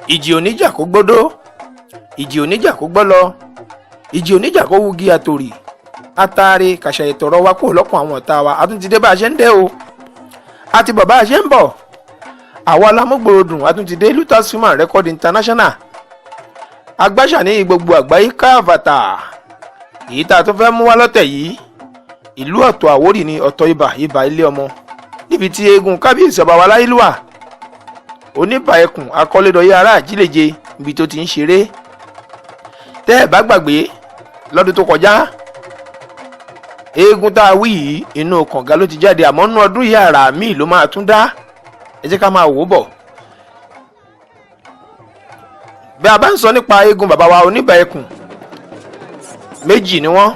ìjì oníjà kó gbódó, ìjì oníjà kó gbọ́lọ, ìjì oníjà kó wugi àtòrì atare kàṣà ìtọ̀rọ̀ wa kó lọ́kàn àwọn ọ̀tá wa. a tún ti dé bá a ṣe ń dé o, a ti bọ̀ bá a ṣe ń bọ̀. àwa alámúgbòròdùn a tún ti dé Lutas Human Record International. agbáṣà ní gbogbo àgbáyé káàbàtà. èyí tá a tún fẹ́ mú wá lọ́tẹ̀ yìí, ìlú ọ̀tọ̀ àwórì ní ọ̀tọ̀ ibà ilé ọmọ, níbi tí eégún kábíyèsí ọba wa láyélúwà Oníbà ẹkùn akọ́lédọ̀yé ará àjílèje ibi tó ti ń ṣeré. tẹ́ ẹ̀ bá gbàgbé lọ́dún tó kọjá, eégún tá a wí yìí inú kànga ló ti jáde, àmọ́ nínú ọdún yìí àrà míì ló máa tún dá. ẹ jẹ́ ká máa wò ó bọ̀. bí a bá ń sọ nípa eégún bàbá wa Oníbà ẹkùn, méjì ni wọ́n.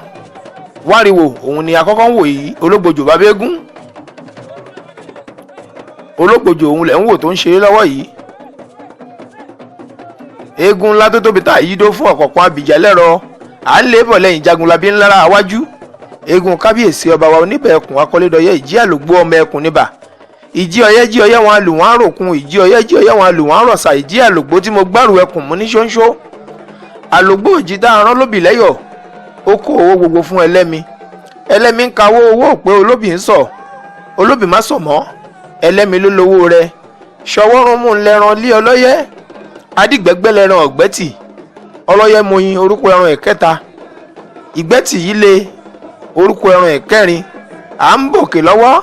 wáriwo òun ni àkọ́kọ́ ń wò yìí, ológbòjò bàbá eégún. ológbòjò òun lẹ̀ ń wò tó ń ṣeré lọ́wọ́ yìí. eégún ńlá tó tóbi tá yìí dó fún ọ̀kọ̀ọ̀kan abìjà lẹ́rọ, à ń lé bọ̀ lẹ́yìn jagunlabi ńlára àwájú. eégún kábíyèsí ọba wa Oníbà ẹkùn akọ́lédọ̀yé ìjì àlògbó ọmọ ẹkùn níbà. ìjì ọyẹ́ jí ọyẹ́ wọn lù wọ́n àròkun, ìjì ọyẹ́ jí ọyẹ́ wọn lù wọ́n àrọ̀sà, ìjì àlògbó tí mo gbárù ẹkùn mú ní ṣóńṣó. àlògbó òjì tá a rán lóbì lẹ́yọ̀, ó kó owó gbogbo fún ẹlẹ́mi. ẹlẹ́mi ń kawó owó pé olóbì ń sọ, olóbì má sọ mọ́, ẹlẹ́mi ló lówó rẹ̀. ṣọwọ́rún mú lẹ́ran lé ọlọ́yẹ́, adìgbẹ́gbẹ́ lẹ́ran ọ̀gbẹ́tì, ọlọ́yẹ́ moyin orúkọ ẹran ẹ̀kẹta, ìgbẹ́tì yìí lé orúkọ ẹran ẹ̀kẹrin. à ń bòkè lọ́wọ́,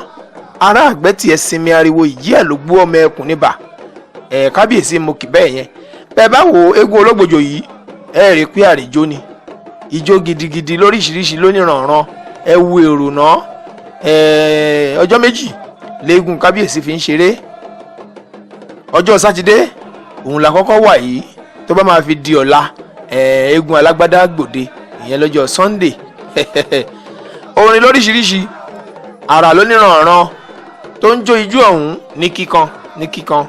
ará àgbẹ́tì ẹ̀ sinmi ariwo ìjì àlògbó ọmọ ẹkùn níbà. kábíyèsí mo kì bẹ́ẹ̀ yẹn. bẹ́ẹ̀ bá wo eégún ológbòjò yìí, ẹ rí pé àrìjó ni, ijó gidigidi lóríṣiríṣi lóníranran. ẹ wo èrò náà. ọjọ́ méjì léegun kábíyèsí fi ń ṣeré. ọjọ́ sátidé òun la kọ́kọ́ wà yìí, tó bá máa fi di ọ̀la eégún alágbádá gbòde, ìyẹn lọ́jọ́ Sunday. orin lóríṣiríṣi, àrà lóníranran tó ń jó ijó ọ̀hún ní kíkan.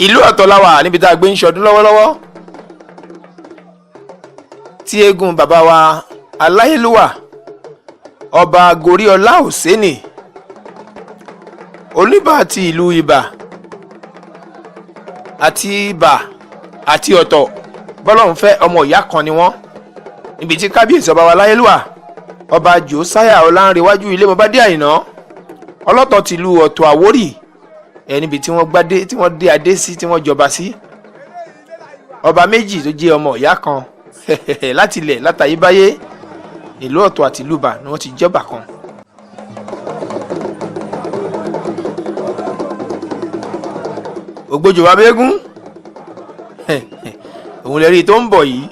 ìlú ọ̀tọ̀ la wà níbi tá a gbé ń ṣọdún lọ́wọ́lọ́wọ́, tí eégún bàbá wa aláyélúwà ọba Goríọlá Òsénì Oníbà ti ìlú Ibà àti Ibà àti Ọ̀tọ̀ bọ́lọ́hún fẹ́ ọmọ ìyá kan ni wọ́n. níbi tí kábíyèsí ọba wa aláyélúwà ọba Jòsáyà Ọlánrewájú ilé Mọ́bádé Àyìnà ọlọ́tọ̀ tìlú Ọ̀tọ̀ Àwórì, níbi tí wọ́n dé adé sí, tí wọ́n jọba sí. ọba méjì tó jẹ́ ọmọ ìyá kan láti ilẹ̀ látayébáyé, ìlú Ọ̀tọ̀ àti ìlú Ibà ni wọ́n ti jọba kan. ògbójò bàbá eégún òun lè rí i tó ń bọ̀ yìí.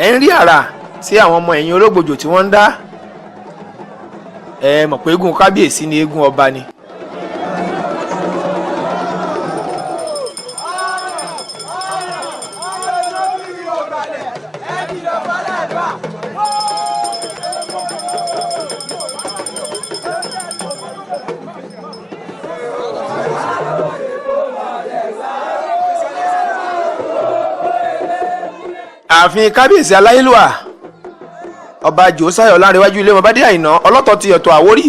ẹ ń rí àrà tí àwọn ọmọ ẹ̀yìn ológbòjò tí wọ́n ń dá. ẹ mọ̀ pé eégún kábíyèsí ni eégún ọba ni. ààfin kábíyèsí aláyélúwà ọba Jòsáyà Ọlánrewájú ilé Mọ́bádé Àyìnà ọlọ́tọ̀ ti Ọ̀tọ̀ Àwórì,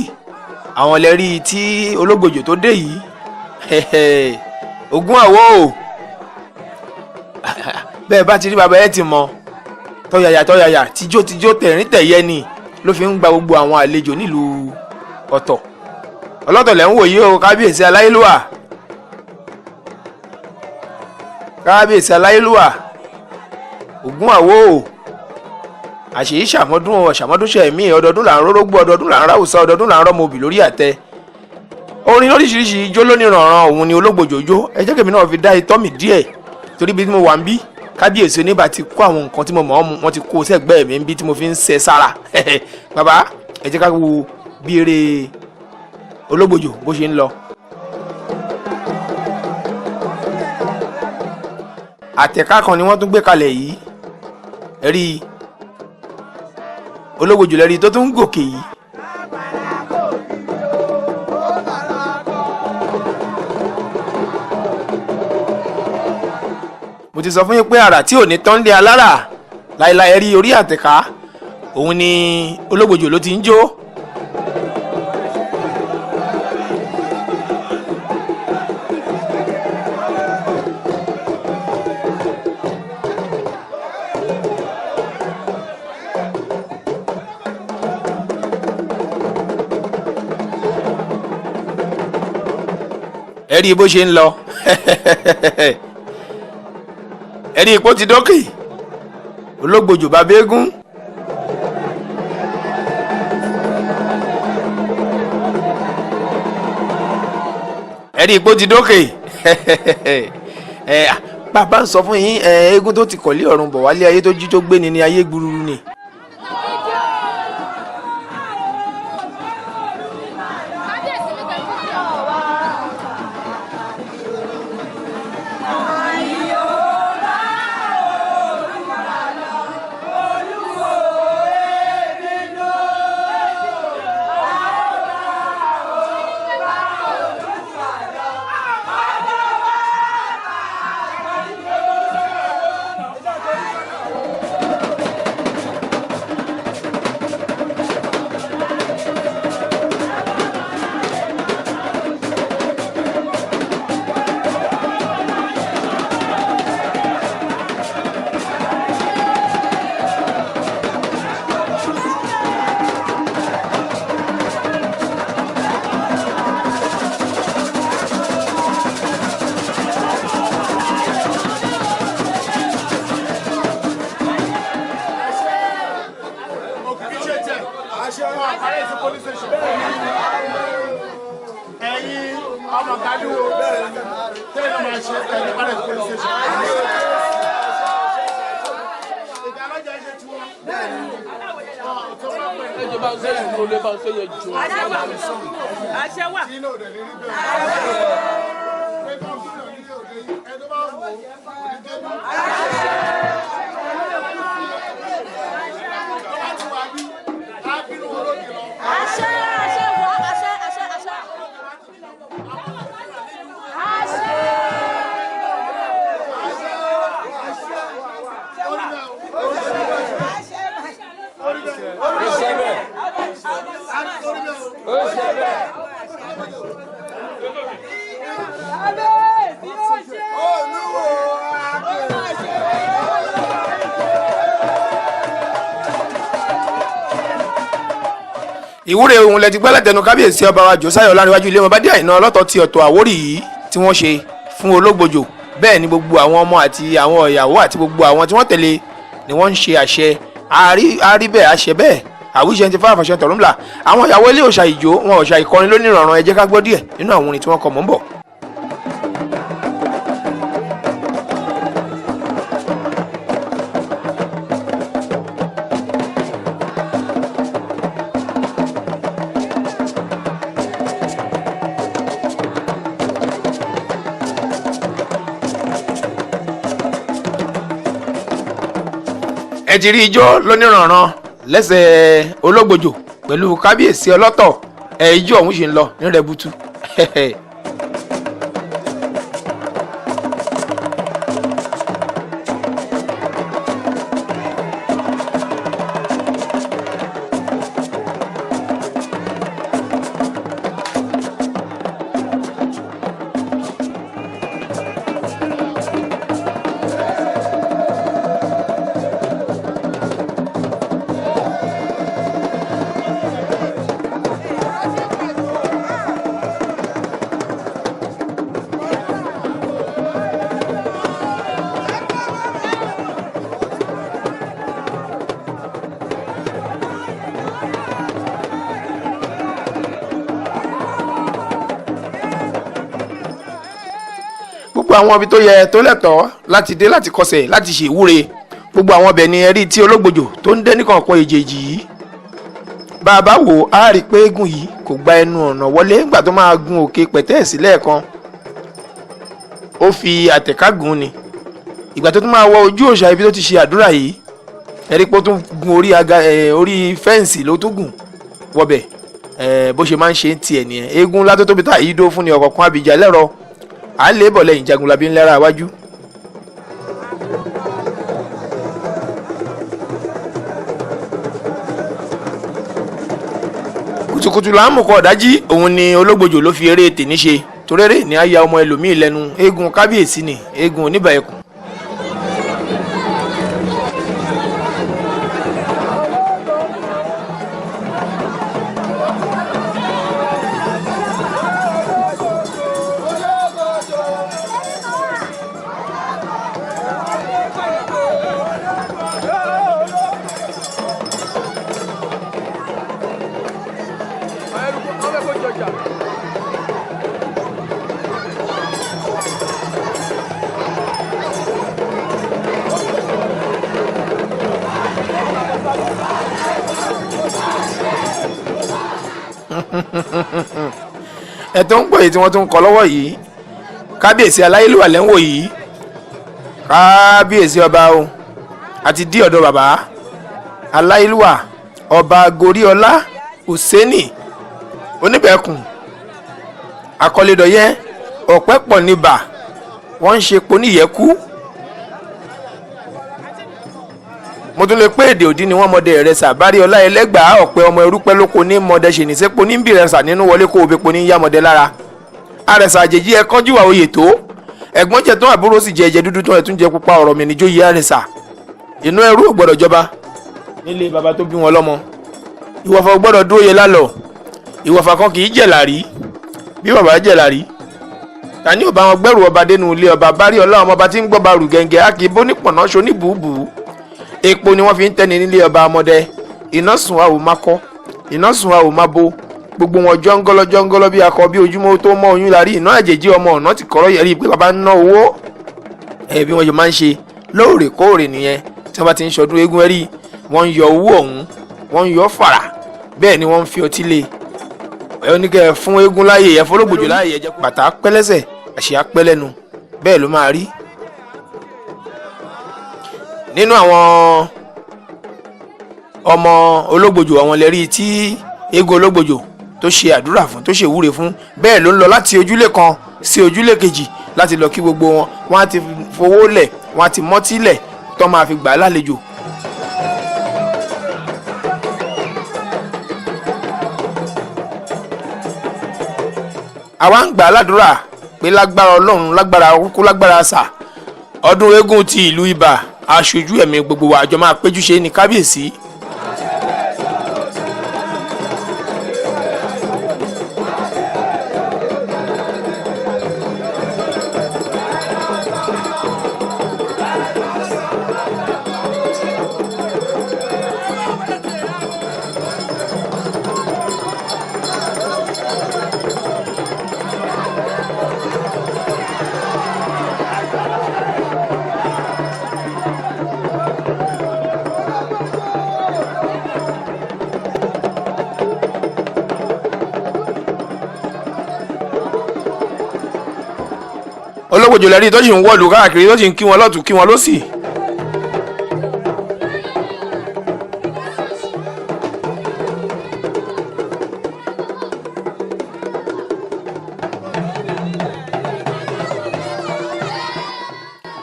àwọn lẹ́rí tí ológbòjò tó dé yìí. Ògún àwọ̀ bẹ́ẹ̀ bá ti rí bàbá ẹ̀ ti mọ̀, tọ́yàyà tíjó tẹ̀rín tẹ̀yẹ ni ló fi ń gba gbogbo àwọn àlejò nílùú Ọ̀tọ̀. ọlọ́tọ̀ lẹ́ ń wò yìí o, kábíyèsí aláyélúwà Ògún àwọ̀ àṣèyí ṣàmọ́dún ṣẹ̀mí, ọdọọdún là ń rórógbó, ọdọọdún là ń ráwùsá, ọdọọdún là ń rọ́mọ obì lórí àtẹ. orin lóríṣiríṣi ijó lóníranran òun ni Ológbòjò jó. Ẹ jẹ́ kèmi náà fi dá itọ́ mi díẹ̀ torí bí mo wà ń bí Kábíyèsí Oníbà ti kó àwọn nǹkan tí mo mọ̀ ọ́ mu wọ́n ti kó sẹ́gbẹ́ mi ń bí tí mo fi ń ṣe sára. Bàbá ẹ jẹ́ ká wo bí eré Ológbòjò bó ṣe ń lọ. Àtẹ̀ká kan ni wọ́n tún gbé kalẹ̀ yìí. Ẹ rí Ológbòjò lẹ́rí tó tún ń gòkè yìí. Mo ti sọ fún yín pé àrà tí ò ní tán lé alára láìláì rí orí àtẹ̀ká òun ni Ológbòjò ló ti ń jó. Ẹ rí bó ṣe ń lọ. Ẹ rí ipò ti dókè. Ológbòjò bàbá eégún. Ẹ rí ipò ti dókè. Bàbá ń sọ fún yín eégún tó ti kọ̀lé ọ̀run bọ̀ wálé ayé tó jí tó gbé ni ní ayé gbúrúrú ni. Ìwúre ohun lẹ ti gbọ́ látẹnu Kábíyèsí ọba wa Josiah Ọlárẹ̀wájú ilé wọn bá dé Àìná ọlọ́tọ̀ ti Ọ̀tọ̀ Àwórì yìí tí wọ́n ṣe fún Ológbòjò. Bẹ́ẹ̀ ni gbogbo àwọn ọmọ àti àwọn ìyàwó àti gbogbo àwọn tí wọ́n tẹ̀lé ni wọ́n ń ṣe àṣẹ àrí bẹ́ẹ̀ àṣẹ bẹ́ẹ̀ àwíṣẹ́ ti fáwọn àfàṣẹ tọ̀rúnmùlà. Àwọn ìyàwó ilé òòṣà ìjó wọn òòṣà ìkọrin lónìrànràn. Ẹ jẹ́ ká gbọ́ díẹ̀ nínú àwọn orin tí wọ́n kọ mọ́ ń bọ̀. Ẹ ti rí ijó lóníranran lẹ́sẹ̀ Ológbòjò pẹ̀lú Kábíyèsí ọlọ́tọ̀ ijó ọ̀hún ṣe ń lọ ní rẹ̀butu. gbogbo àwọn ibi tó yẹ tó lẹ́tọ̀ọ́ láti dé láti kọsẹ̀ láti ṣe ìwúre gbogbo àwọn ọbẹ̀ ni ẹ̀rí tí ológbòjò tó ń dé nìkọ̀ọ̀kan èjèèjì yìí. bá a bá wò á rí i pé eégún yìí kò gba ẹnu ọ̀nà wọlé nígbà tó máa gun òkè pẹ̀tẹ́ẹ̀sì lẹ́ẹ̀kan ó fi àtẹ̀kágùn ni. ìgbà tó tún máa wọ ojú òòṣà ibi tó ti ṣe àdúrà yìí ẹ̀rí pé ó tún gun orí fẹ́ǹsì ló tún gùn wọbẹ̀ bó ṣe máa ń ṣe tiẹ̀ nìyẹn. eégún ńlá tó tóbi tá yìí dó fún ni ọ̀kọ̀ọ̀kan abìjà lẹ́rọ à ń lé bọ̀ lẹ́yìn Jagunlabi ńlẹ́ra iwájú. kùtùkùtù là ń mú kọ ọ̀dájí òun ni ológbòjò ló fi eré tèní ṣe toréré ní àyà ọmọ ẹlòmíì lẹ́nu eégún kábíyèsí ni eégún Oniba Ẹkùn. ẹ̀tọ́ ń pọ̀ yìí tí wọ́n tún ń kọ lọ́wọ́ yìí kábíyèsí aláyélúwà lẹ́wọ̀n yìí kábíyèsí ọba o àti dí ọ̀dọ̀ bàbá aláyélúwà ọba Goríọlá Hùsẹ́nì Oniba Ẹkùn akọ́lédọ̀yẹ Ọ̀pẹ́pọ̀ níbà wọ́n ń ṣe poníyẹ̀kú. mo tún lè pé èdè òdì ni wọ́n mọdẹ ẹ̀rẹ́sà bárí ọlá ẹlẹ́gbàá ọ̀pẹ ọmọ ẹrúpẹ́ lóko ní mọdẹ ṣèníṣẹ́pọ̀ ní bìrẹ̀sà nínú wọlé kó obepo ní yámọdẹ lára. àrẹ̀sà àjèjì ẹ kánjú wà oyè tó ẹ̀gbọ́n jẹ tán àbúrò sì jẹ ẹ̀jẹ̀ dúdú tán ẹ̀tún jẹ pupa ọ̀rọ̀ mi níjó yí àrẹ̀sà. inú ẹrú ò gbọ́dọ̀ jọba nílé baba tó bí wọn lọ́mọ. ìwọ̀fà ò gbọ́dọ̀ dúró yẹ lálọ́ ìwọ̀fà kan kì í jẹ̀ lárí bí bàbá jẹ̀ lárí. tani ò bá wọn gbẹ́rù ọba dénú ilé ọba bárí ọlá ọmọba tí ń gbọ́ barù gẹ́gẹ́ á kì í bó ní pọ̀nà ṣo ní bùbù. epo ni wọ́n fi ń tẹ́ni nílé ọba ọmọdé iná sùn a ò má kọ́ iná sùn a ò má bo gbogbo wọn jọ́ngọ́lọ́ bí akọ bí ojúmọ́ tó mọ́ oyún lárí iná àjèjì ọmọ ọ̀nà ti kọ́rọ́ yẹrí pé bàbá ń ná owó bí wọ́n ṣe máa ń ṣe lóòrèkóòrè nìyẹn tí wọ́n bá ti ń ṣọdún eégún ẹ̀rí wọ́n ń yọ owó ọ̀hún wọ́n ń yọ fàrà bẹ́ẹ̀ ni wọ́n ń fi ọtí lé oníkẹ́ fún eégún láàyè ẹ̀ fọlọ́gbòjò láàyè ẹ̀ jẹ́ bàtà pẹ́lẹ́sẹ̀ àṣìá pẹ́lẹ́nu bẹ́ẹ̀ ló máa rí. nínú àwọn ọmọ ológbòjò àwọn lẹ́rí tí eégún ológbòjò tó ṣe àdúrà fún tó ṣe ìwúre fún bẹ́ẹ̀ ló ń lọ láti ojúlé kan sí ojúlé kejì láti lọ kí gbogbo wọn wọn á ti fowó lẹ̀ wọn á ti mọ́tí lẹ̀ tó máa fi gbà á lálejò. àwa ń gbà á ládùúrà pé lágbára ọlọ́run lágbára kúkú lágbára àṣà ọdún eégún ti ìlú Ibà aṣojú ẹ̀mí gbogbo wa àjọ máa péjú ṣe ní kábíyèsí. ológbòjò lẹ́rí tó sì ń wọ̀lú káàkiri tó sì ń kí wọn lọ́tún kí wọn lósì.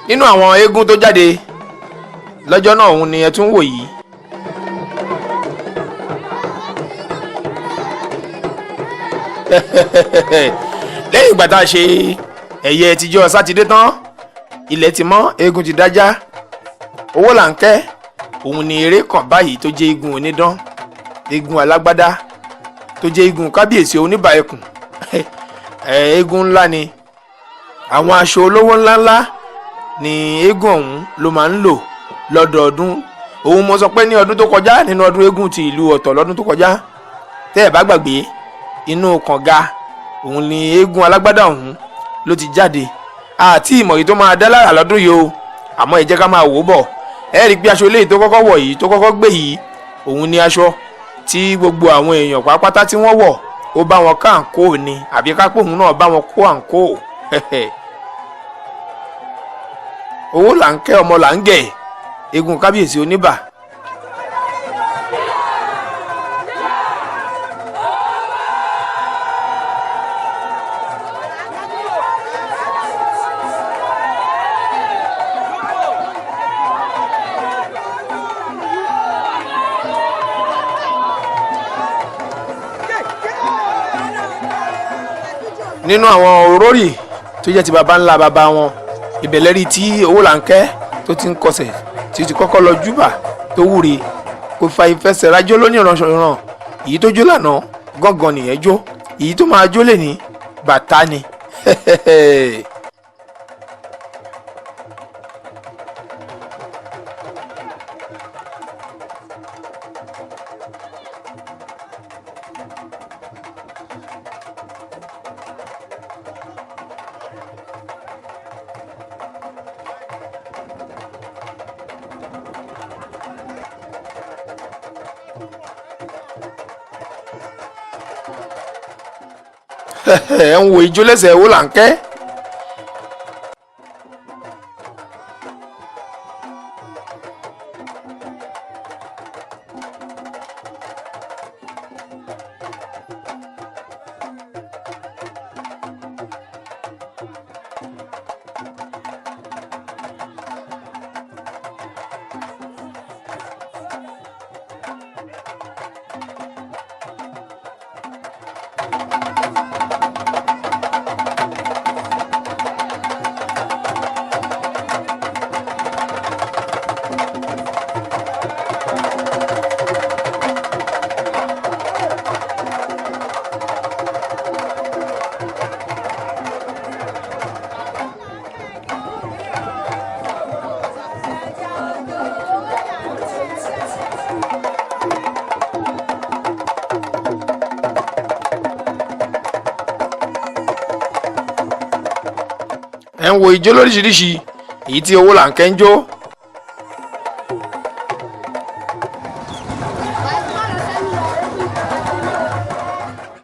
nínú àwọn eégún tó jáde lọ́jọ́ náà òun ni ẹ tún wò yìí. lẹ́yìn ìgbà tá a ṣe ẹ̀yẹ tíjọ́ sátidé tán ilẹ̀ ti mọ́ eégún ti dájá Owolanke òun ni eré kan báyìí tó jẹ́ eégún onídán eégún alágbádá tó jẹ́ eégún kábíyèsí Oniba Ẹkùn eégún ńlá ni àwọn aṣọ olówó ńláńlá ni eégún ọ̀hún ló máa ń lò lọ́dọọdún òun mo sọ pé ní ọdún tó kọjá nínú ọdún eégún ti ìlú Ọ̀tọ̀ lọ́dún tó kọjá tẹ́ ẹ̀ bá gbàgbé inú kànga òun ni eégún alágbádá ọ̀hún ló ti jáde àti ìmọ̀ yìí tó máa dá lára lọ́dún yìí o àmọ́ ẹ jẹ́ ká máa wò ó bọ̀ ẹ rí i pé aṣọ eléyìí tó kọ́kọ́ wọ̀ yìí tó kọ́kọ́ gbé yìí òun ni aṣọ tí gbogbo àwọn èèyàn pátápátá tí wọ́n wọ̀ ó bá wọn ká àǹkó ni àbí kápò òun náà bá wọn kó àǹkó Owolanke ọmọ là ń gẹ̀ egun kábíyèsí Oníbà. Nínú àwọn orórì tó jẹ́ ti baba ńlá baba wọn ìbẹ̀lẹ́rí tí Owolanke tó ti ń kọsẹ̀ tí ó ti kọ́kọ́ lọ júbà tó wúre kò fa ìfẹsẹ̀ rájọ́ lónìrànṣọ̀ràn èyí tó jó lánàá gángan nìyẹn jó èyí tó máa jó lè ní bàtà ni. ẹ ń wo ijó lẹ́sẹ̀ Owolanke. ẹ ń wo ijó lóríṣiríṣi èyí tí Owolanke ń jó.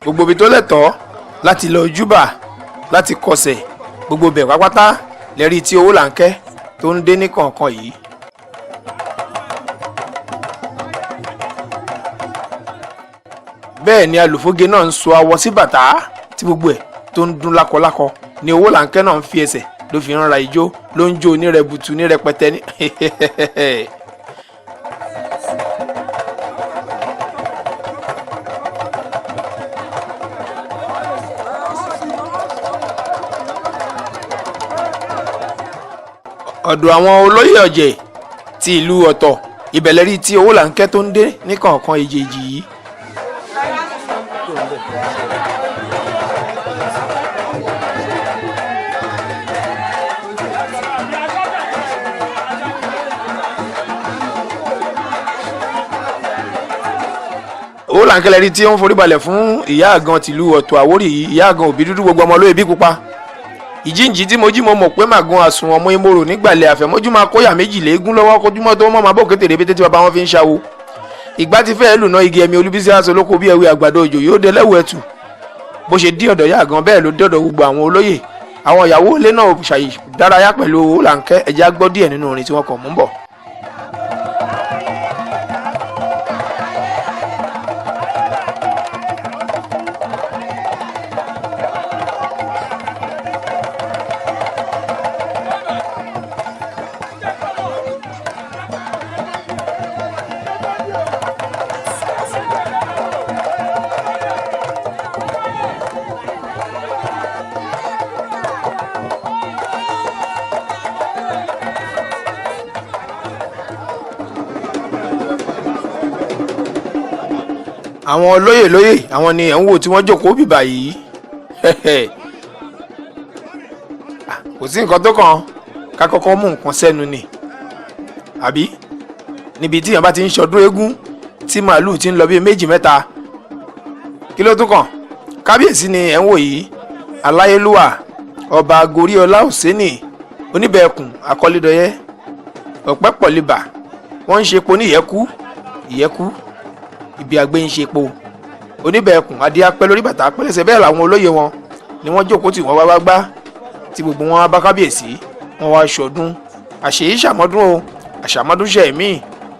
gbogbo ibi tó lẹ́tọ̀ọ́ láti lọ júbà láti kọsẹ̀ gbogbo bẹ̀ pápátá lẹ́rí tí Owolanke tó ń dé ní kọ̀ọ̀kan yìí. bẹ́ẹ̀ ni alùfóge náà ń so awọ sí bàtà tí gbogbo ẹ̀ tó ń dún lákọlákọ ni Owolanke náà ń fi ẹsẹ̀ ló fi ń ra ijó ló ń jó onírẹ̀bùtù ní rẹpẹtẹ ní. ọ̀dọ̀ àwọn olóyè ọ̀jẹ̀ ti ìlú ọ̀tọ̀ ìbẹ̀lẹ́rí tí Owolanke tó ń dé ní kọ̀ọ̀kan èjèèjì yìí. Owolanke lẹ́rí tí ó ń forí balẹ̀ fún ìyá àgan tìlú ọ̀tọ̀ Àwórì yìí ìyá àgan òbí dúdú gbogbo ọmọ olóyè bí pupa. ìjíǹjì tí mo jí mo mọ̀ pé màgùn àsùn ọmọ ìmòrò nígbàlẹ̀ àfẹ̀mọ́jú máa kóyà méjì léegun lọ́wọ́ kojúmọ́ tó mọ́ máa bọ́ kété rébété tí baba wọn fi ń ṣàwo. ìgbà tí fẹ́ẹ́ lùnà igi ẹ̀mí olúbísí aṣọ olóko bí ẹ̀wì àgbàdo òjò yóò dé lẹ́wọ̀ ẹ̀tù. bó ṣe dí ọ̀dọ̀ yá àgan bẹ́ẹ̀ ló dé ọ̀dọ̀ gbogbo àwọn olóyè. àwọn ìyàwó ilé náà ṣàyè dárayá pẹ̀lú Owolanke ẹ jẹ́ á gbọ́ díẹ̀ nínú orin tí wọ́n kàn mú bọ̀. àwọn olóyè àwọn ni ẹ̀ ń wò tí wọ́n jókòó bìbà yìí kò sí nǹkan tó kàn ká kọ́kọ́ mú nǹkan sẹ́nu ni àbí níbi tí èèyàn bá ti ń ṣọdún eégún tí màálù ti ń lọ bíi méjì mẹ́ta kí ló tún kàn kábíyèsí ni ẹ̀ ń wò yìí aláyélúwà ọba Goriola Òsénì Oníbà Ẹkùn Akọ́lédọyẹ ọ̀pẹ́ pọ̀lìbà wọ́n ń ṣepo ní ìyẹ́kú ibi àgbẹ̀ ń ṣepo Oníbà Ẹkùn adé apẹ́ lórí bàtà apẹ́lẹ́sẹ̀ bẹ́ẹ̀ làwọn olóyè wọn ni wọ́n jókòó tí wọ́n wá gbá tí gbogbo wọn bá kábíyèsí wọn wá ṣọdún àṣèyí ṣàmọ́dún o àṣàmọ́dún ṣe mí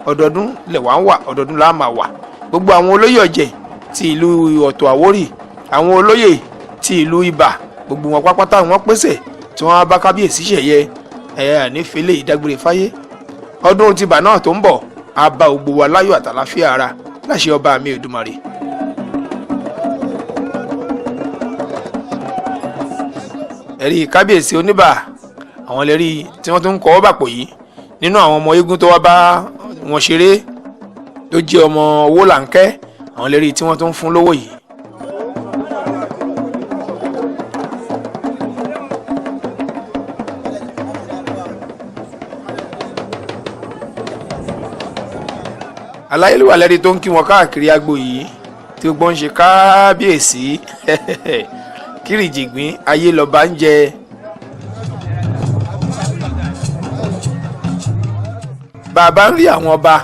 ọdọọdún lẹ̀ wá ń wà ọdọọdún là máa wà gbogbo àwọn olóyè ọ̀jẹ̀ ti ìlú Ọ̀tọ̀ Àwórì àwọn olóyè ti ìlú Ibà gbogbo wọn pápátá wọn pèsè tí wọn bá kábíyèsí ṣẹ̀yẹ ànífẹ́lẹ́ ìdágbére fáyé ọdún tìbà náà tó ń bọ̀ á bá gbogbo wa láyọ̀ àtàláfíà ara láṣẹ ọba mi Èdùmàrè. ẹ̀rí kábíyèsí Oníbà àwọn lẹ́rí tí wọ́n tún ń kọ́ ọ́ bàpò yìí nínú àwọn ọmọ eégún tó wá bá wọn ṣeré tó jẹ́ ọmọ Owolanke àwọn lẹ́rí tí wọ́n tún ń fún lówó yìí. aláyélúwà lẹ́rí tó ń kí wọn káàkiri agbo yìí tí gbogbo ń ṣe kábíyèsí kírìjìgbín ayé lọ́ba ń jẹ. bàbá ń rí àwọn ọba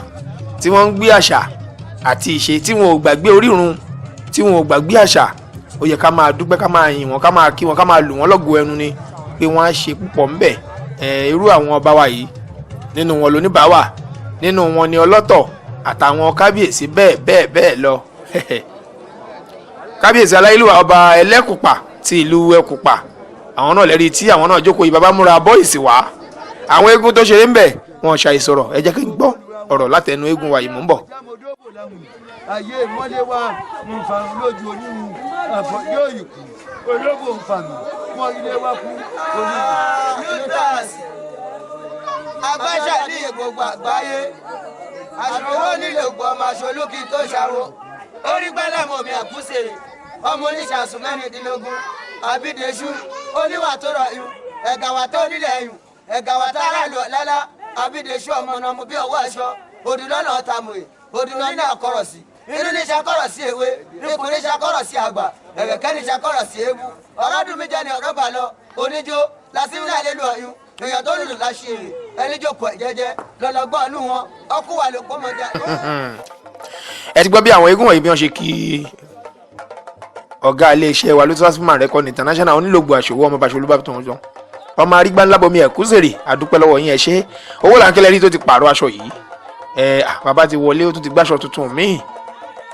tí wọ́n ń gbé àṣà àti ìṣe tí wọn ò gbàgbé orírun tí wọn ò gbàgbé àṣà ó yẹ ká máa dúpẹ́ ká máa yìn wọ́n ká máa kí wọn ká máa lù wọ́n lọ́gọ ẹnu ni pé wọ́n á ṣe púpọ̀ ńbẹ̀ irú àwọn ọba wa yìí nínú wọn l'Oníbà wà nínú wọn ni Ọlọ́tọ̀ àtàwọn kábíyèsí bẹ́ẹ̀ lọ. kábíyèsí aláyélúwà ọba Ẹlẹ́kùpà ti ìlú Ẹkùpà àwọn náà lẹ́rí tí àwọn náà jókòó yìí bàbá múra bọ́ìsì wá àwọn eégún tó ṣeré ń bẹ̀ wọn ṣàìsọ̀rọ̀ ẹ jẹ́ kí n gbọ́ ọ̀rọ̀ látẹnu eégún wa yìí mò ń bọ̀. ayé ìmọ́lé wa ń fa lójú onírú àfọ yóò yìí kú ológbò ń fa mi wọn ilé wa kú orí. agbáṣà ní gbogbo àgbáyé aṣòwò nílò gbọ́ ọmọ aṣolókì tó ṣàwó orí gbẹ́lẹ̀ mọ̀ mi àkúṣe ọmọ oníṣàsùn mẹ́rìndínlógún àbídẹ́sù oníwà tó rọ̀ yùn ẹ̀gàwà tó nílẹ̀ yùn ẹ̀gàwà tá ara lò lálá àbídẹ́sù ọmọ náà mo bí ọwọ́ aṣọ òdùnlọ́nà ọ̀tàmùrè òdùnlọ́ ní àkọ̀rọ̀ sí inú ní ṣakọ̀rọ̀ sí ewé ikùn ní ṣakọ̀rọ̀ sí àgbà ẹ̀rẹ̀kẹ́ ní ṣakọ̀rọ̀ sí ewu ọ̀rọ̀dún mi jẹ́ ní ọ̀rọ̀ bà lọ oníjó lásìmílà lé lu ọ̀yún èèyàn tó lùlù láṣìírí ẹni jókòó ẹ̀jẹ̀jẹ̀ lọ́lọ́gbọ́n ọ̀nù wọn ọkú wà ló pọ́ mọ́jà. ẹ ti gbọ́ bí àwọn eégún wọ̀nyí bí wọ́n ṣe kí ọ̀gá iléeṣẹ́ wa Lutasfman Record International onílògbò àṣòwò ọmọ Báṣolú bá tó ń jọ ọmọ arígbá ńlá bomi ẹ̀kúsèrè àdúpẹ́ lọ́wọ́ yín ẹ ṣé Owolanke lẹ́rí tó ti pààrọ̀ aṣọ yìí bàbá ti wọlé ó tún ti gbáṣọ tuntun míì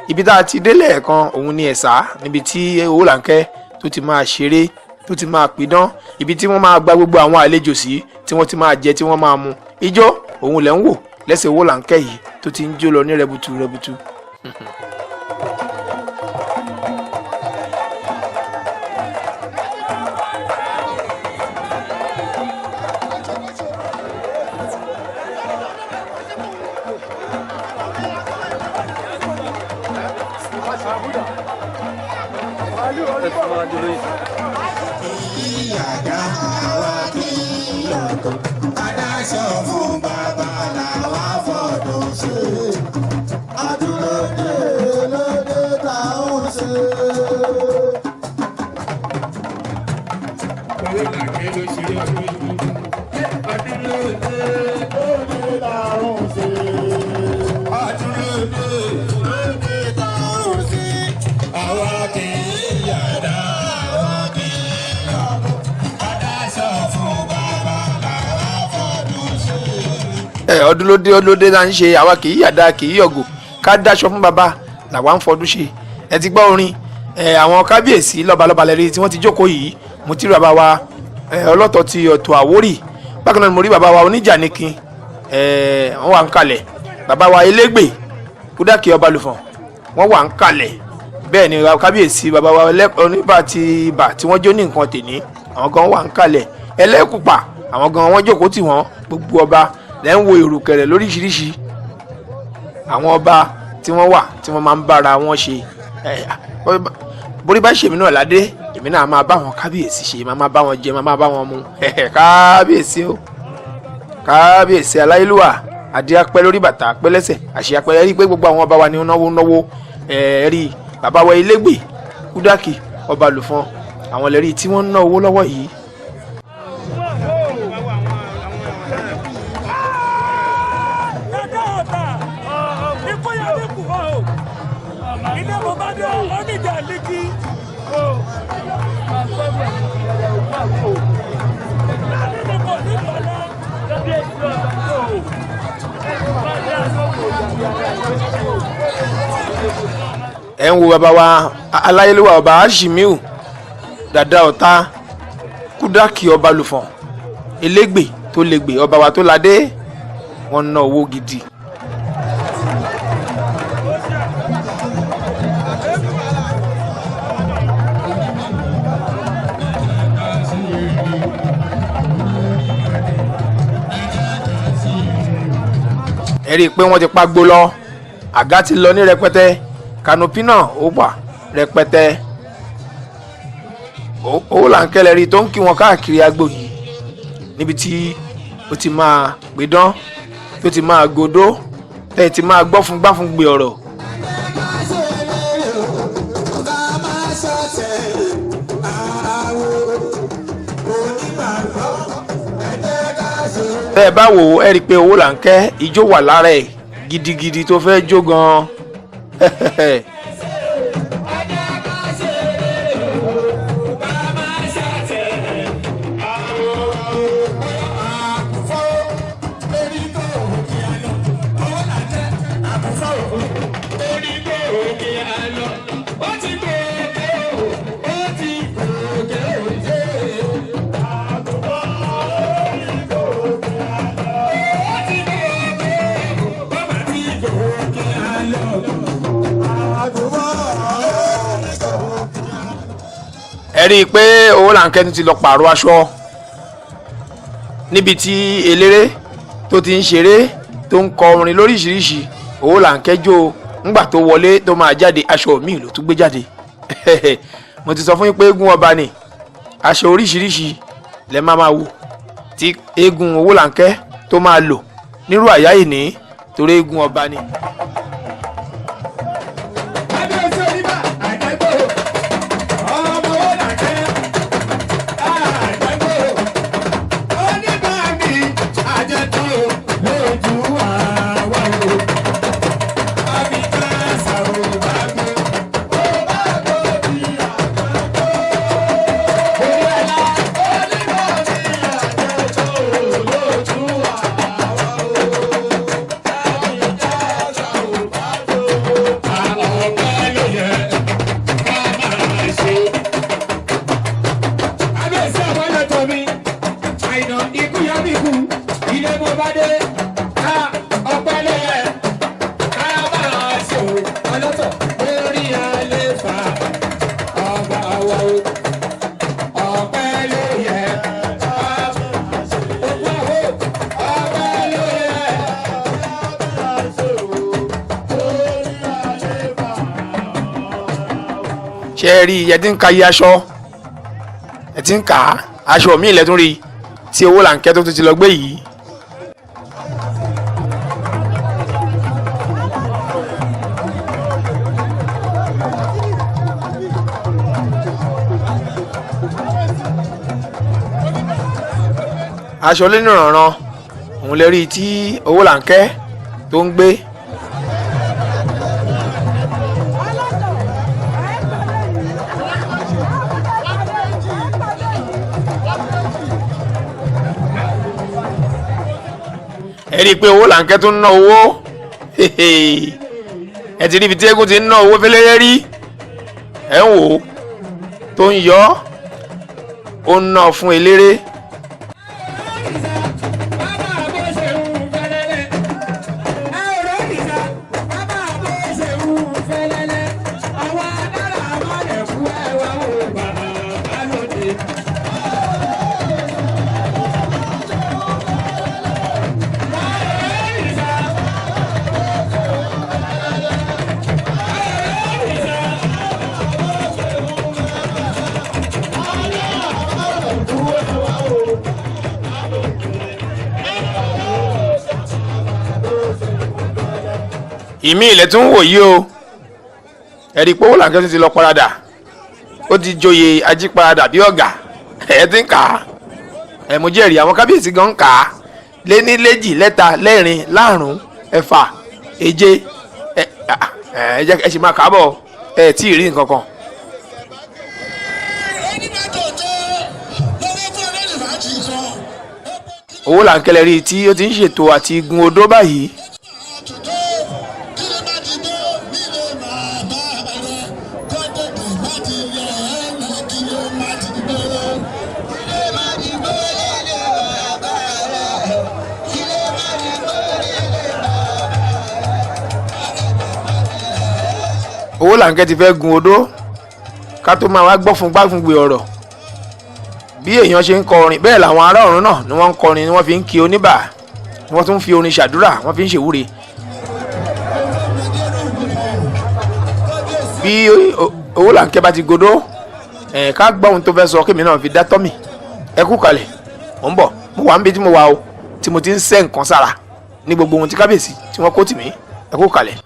ibi tá a ti délẹ̀ ẹ̀kan òun ni ẹ̀sà níbi tí Owolanke tó ti máa ṣeré tó ti máa pidán ibi tí wọ́n máa gba gbogbo àwọn àlejò sí tí wọ́n ti máa jẹ tí wọ́n máa mu ijó òun lẹ́ ń wò lẹ́sẹ̀ Owolanke yìí tó ti ń jó lọ ní rẹbutu. ọdún lóde náà ń ṣe àwa kì í yàdá kì í yọ̀gò ká dáṣọ fún bàbá làwa ń fọdún ṣe ẹ ti gbọ́ orin àwọn kábíyèsí lọ́balọ́ba lẹ́rí tí wọ́n ti jókòó yìí mo ti rí bàbá wa Ọlọ́tọ̀ ti Ọ̀tọ̀ Àwórì bákan náà mo rí bàbá wa Oníjànikin wọ́n wà ń kalẹ̀ bàbá wa Elégbè Kúdàkì Ọbalùfọ̀n wọ́n wà ń kalẹ̀ bẹ́ẹ̀ ni kábíyèsí bàbá wa Oníbà ti Ibà tí wọ́n jó ní nǹkan tèní àwọn gan wà ń kalẹ̀ Ẹlẹ́kùpà àwọn gan wọ́n jókòó tì wọ́n gbogbo ọba lẹ́ ń wo ìrùkẹ̀rẹ̀ lóríṣiríṣi àwọn ọba tí wọ́n wà tí wọ́n máa ń bára wọn ṣe borí bá ṣèmi náà ládé èmi náà máa bá wọn kábíyèsí ṣe máa bá wọn jẹ máa bá wọn mu kábíyèsí o kábíyèsí aláyélúwà adé apẹ́ lórí bàtà apẹ́ lẹ́sẹ̀ àṣẹ apẹ́ rí pé gbogbo àwọn ọba wa ni náwó rí bàbá wa Elégbè Kúdàkì Ọbalùfọ̀n àwọn lẹ́rí tí wọ́n ń ná owó lọ́wọ́ yìí ẹ̀ ń wo bàbá wa aláyélúwà ọba Hashimiu dàda ọ̀tá Kúdákì ọba lùfọ̀n elégbè tó légbè ọba wa tó ládé wọ́n ná owó gidi. ẹ rí i pé wọ́n ti pàgbó lọ àga ti lọ ní rẹpẹtẹ kanopi náà ó wà rẹpẹtẹ. Owolanke lẹ́rìí tó ń kí wọn káàkiri agbo yìí níbi tí ó ti máa pidán tó ti máa godó tẹ́yìn ti máa gbọ́ fún gbáfún gbé ọ̀rọ̀. bẹ́ẹ̀ bá wò ó ẹ rí i pé Owolanke ijó wà lára ẹ̀ gidigidi tó fẹ́ jó gan-an. ẹ rí i pé Owolanke ti lọ pààrọ̀ aṣọ níbi tí eléré tó ti ń ṣeré tó ń kọ orin lóríṣiríṣi Owolanke jó ńgbà tó wọlé tó máa jáde aṣọ míì ló tún gbé jáde. mo ti sọ fún yín pé eégún ọba ni aṣọ oríṣiríṣi lẹ máa wò tí eégún Owolanke tó máa lò nírú àyá yìí ní torí eégún ọba ni. ṣe é rí ẹ ti ń ka iye aṣọ ẹ ti ń kà á aṣọ míì lẹ́tún rí tí Owolanke tó ti lọ gbé yìí. aṣọ lẹ́nìrànràn òun lè rí tí Owolanke tó ń gbé. ẹ rí i pé Owolanke tó ń ná owó ẹ ti rí ibi tí eégún ti ń ná owó fẹlẹ́rẹ́ rí ẹ ń wò ó tó ń yọ ó ń ná fún eléré. ìmí ilẹ̀ tún wò yí o ẹ̀rí pé Owolanke ti lọ parada ó ti joyè ajíparada bí ọ̀gá ẹ̀ ti ń kà á ẹ̀ mo jẹ́rìí àwọn kábíyèsí gan ń kà á lé ní léjì lẹ́ta lẹ́rin láàrún ẹ̀fà èje ẹ̀ jẹ́ ẹ sì máa kà á bọ̀ ẹ̀ tí ì rí nǹkan kan. Owolanke lẹ́rí tí ó ti ń ṣètò àti gun odó báyìí. Owolanke ti fẹ́ gun odó ká tó máa wá gbọ́ fún gbáfúngbè ọ̀rọ̀ bí èèyàn ṣe ń kọrin bẹ́ẹ̀ làwọn ará ọ̀run náà ni wọ́n ń kọrin ni wọ́n fi ń kí oníbà wọ́n tún fi orin ṣàdúrà wọ́n fi ń ṣèwúre. bí Owolanke bá ti godó ká gbọ́ ohun tó fẹ́ sọ kémi náà fi dá tọ́mì ẹ kú kalẹ̀ mò ń bọ̀ mo wà níbi tí mo wà o tí mo ti ń sẹ́ nǹkan sára ní gbogbo ohun tí kábíyèsí tí wọ́n kó tì mí ẹ kú kalẹ̀.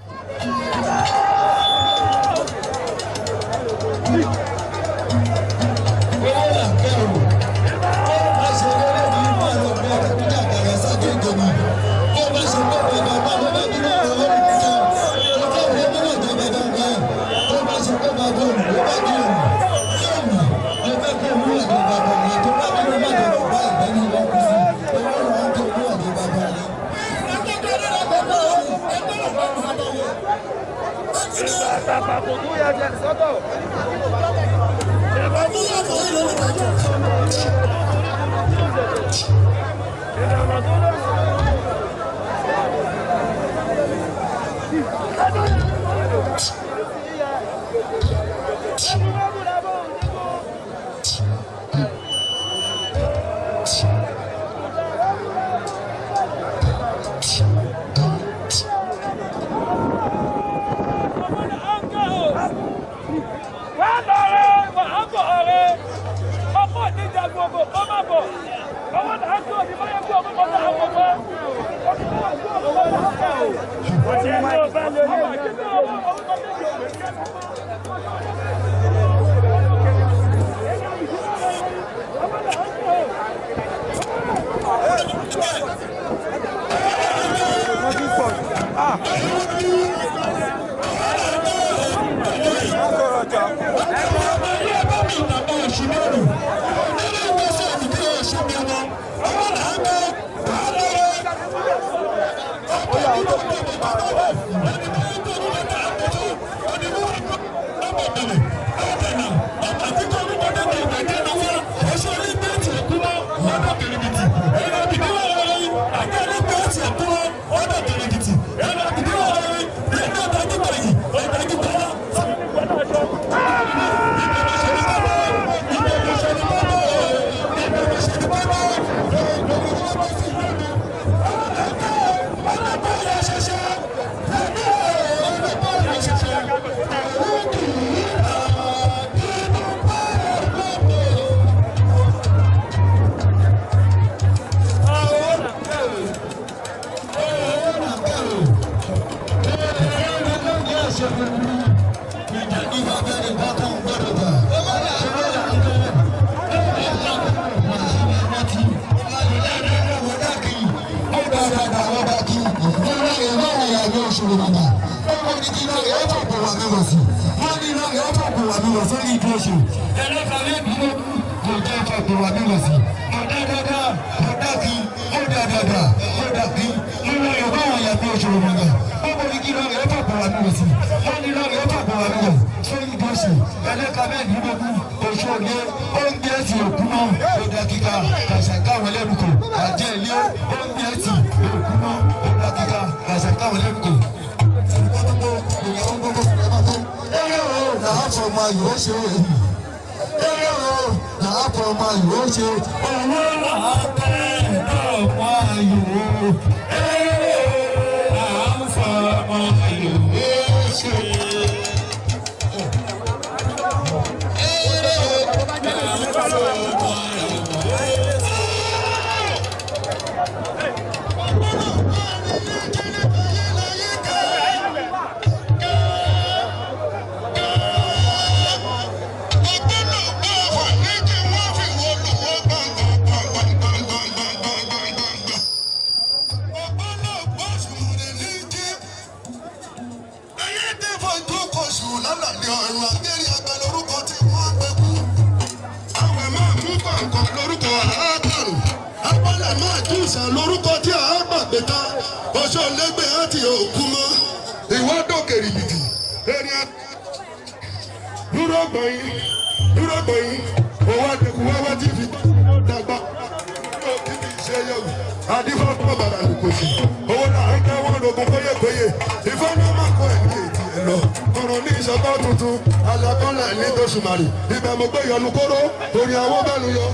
lọ ọ̀rọ̀ ní ìṣọ̀tọ̀ tuntun àṣàkọọ́lẹ̀ ní tòṣùmàrì ibẹ̀ mo gbé yọnu kóró torí àwọn bẹ́nu yọ.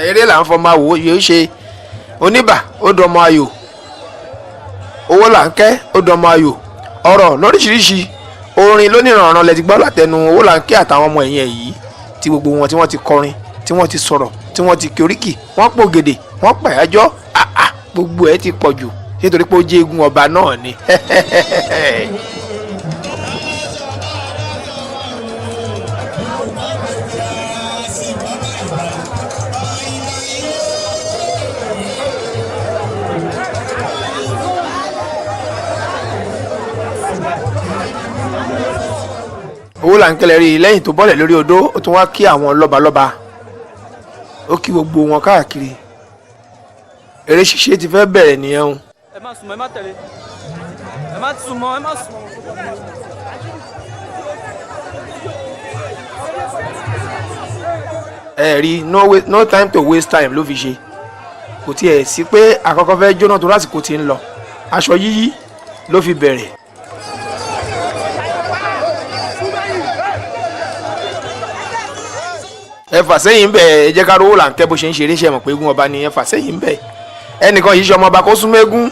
eré là ń fọmọ àwò yóò ṣe oníbà ó dọmọ ayò Owolanke ó dọmọ ayò ọ̀rọ̀ lóríṣiríṣi orin lónìrànràn lẹ ti gbọ́ látẹnu Owolanke àtàwọn ọmọ ẹ̀yìn ẹ̀ yìí tí gbogbo wọn tí wọ́n ti kọrin tí wọ́n ti sọ̀rọ̀ tí wọ́n ti kíoríkì wọ́n pògèdè wọ́n pàyájọ́ gbogbo ẹ̀ ti pọ̀ jù nítorí pé ó jẹ́ eégún ọba náà ni. Owolanke rí lẹ́yìn tó bọ́lẹ̀ lórí odó ó tún wá kí àwọn lọ́balọ́ba ó kí gbogbo wọn káàkiri eré ṣíṣe ti fẹ́ bẹ̀rẹ̀ nìyẹn o. ẹ má súnmọ́ ẹ má tẹ̀lé ẹ má súnmọ́ ẹ má súnmọ́. ẹ rí no time to waste time ló fi ṣe kò tiẹ̀ sí pé àkọ́kọ́ fẹ́ jóná tó lásìkò tí ń lọ aṣọ yíyí ló fi bẹ̀rẹ̀. ẹ fà sẹ́yìn bẹ́ẹ̀ ẹ jẹ́ ká rówó Owolanke bó ṣe ń ṣeré ṣe mọ̀ pé eégún ọba ni ẹ fà sẹ́yìn bẹ́ẹ̀ ẹnìkan yìí ṣe ọmọ ọba kó súnmọ́ eégún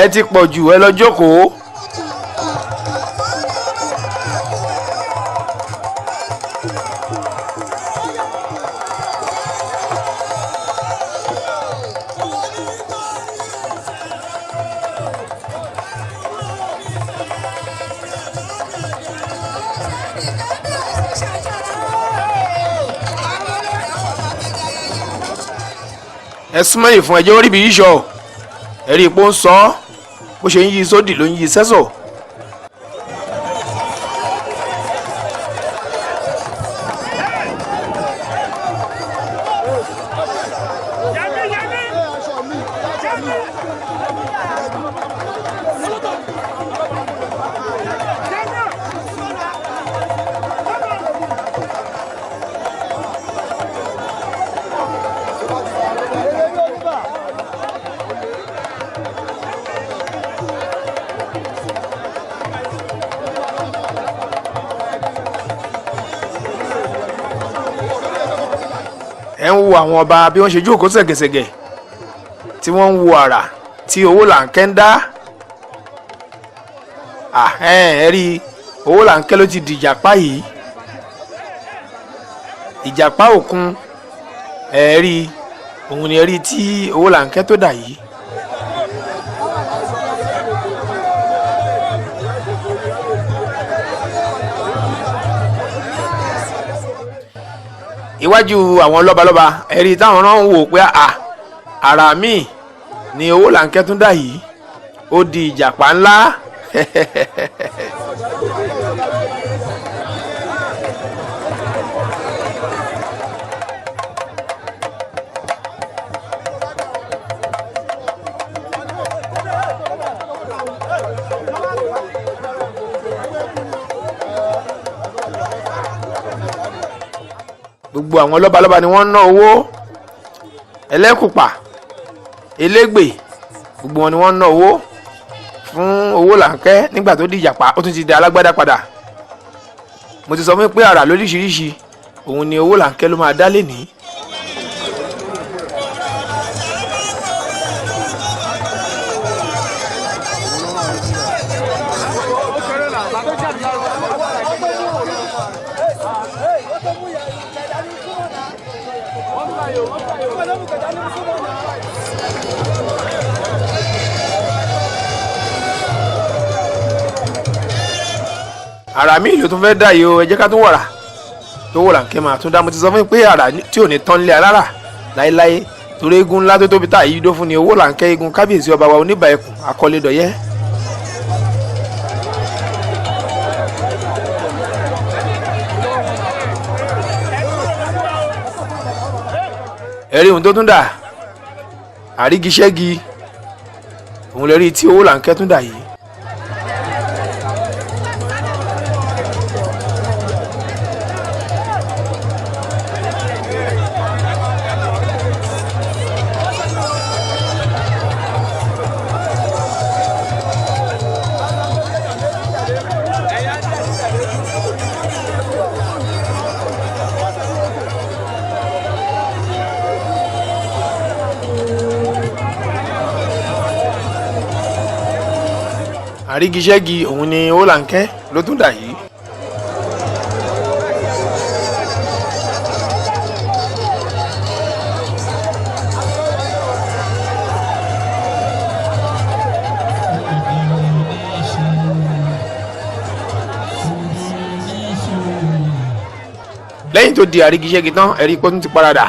ẹ ti pọ̀ jù ẹ lọ jókòó. ẹ súnmọ́ yìí fún ẹjẹ́ orí bí yíṣọ́ ẹ̀rí ipò ń sọ ọ́ bó ṣe ń yí sódì ló ń yí sẹ́sọ̀. ẹ ń wo àwọn ọba bí wọ́n ṣe jókòó ṣẹ̀gẹ̀ṣẹ̀gẹ̀ tí wọ́n ń wo àrà tí Owolanke ń dá ẹ rí Owolanke ló ti di ìjàpá yìí ìjàpá òkun ẹ rí òun ni ẹ rí tí Owolanke tó dà yìí. iwájú àwọn lọ́balọ́ba ẹ̀rí táwọn náà ń wò pé àrà míì ni Owolanke tún dà yìí ó di ìjàpá ńlá. gbogbo àwọn lọ́balọ́ba ni wọ́n ń ná owó ẹlẹ́kùpà elégbè gbogbo wọn ni wọ́n ń ná owó fún Owolanke nígbà tó di ìjàpá ó tún ti di alágbádá padà. mo ti sọ fún pé àrà lóríṣiríṣi òun ni Owolanke ló máa dá lénìí. àrà míì ló tún fẹ́ dà yìí o ẹ jẹ́ ká tún wọ̀rà Owolanke máa tún dá. Mo ti sọ fún yín pé àrà tí ò ní tán lé alára láéláé torí eégún ńlá tó tóbi tá yìí dó fún ni Owolanke Egun kábíyèsí ọba wa Oniba Ẹkùn Akọ́lédọ̀yẹ́. ẹ̀rí ohun tó tún dà àrígiṣẹ́gi òun lè rí tí Owolanke tún dà yìí. àrígiṣẹ́gi òun ni Owolanke ló tún dà yìí. lẹ́yìn tó di àrígiṣẹ́gi tán ẹ̀rí pé ó tún ti paradà.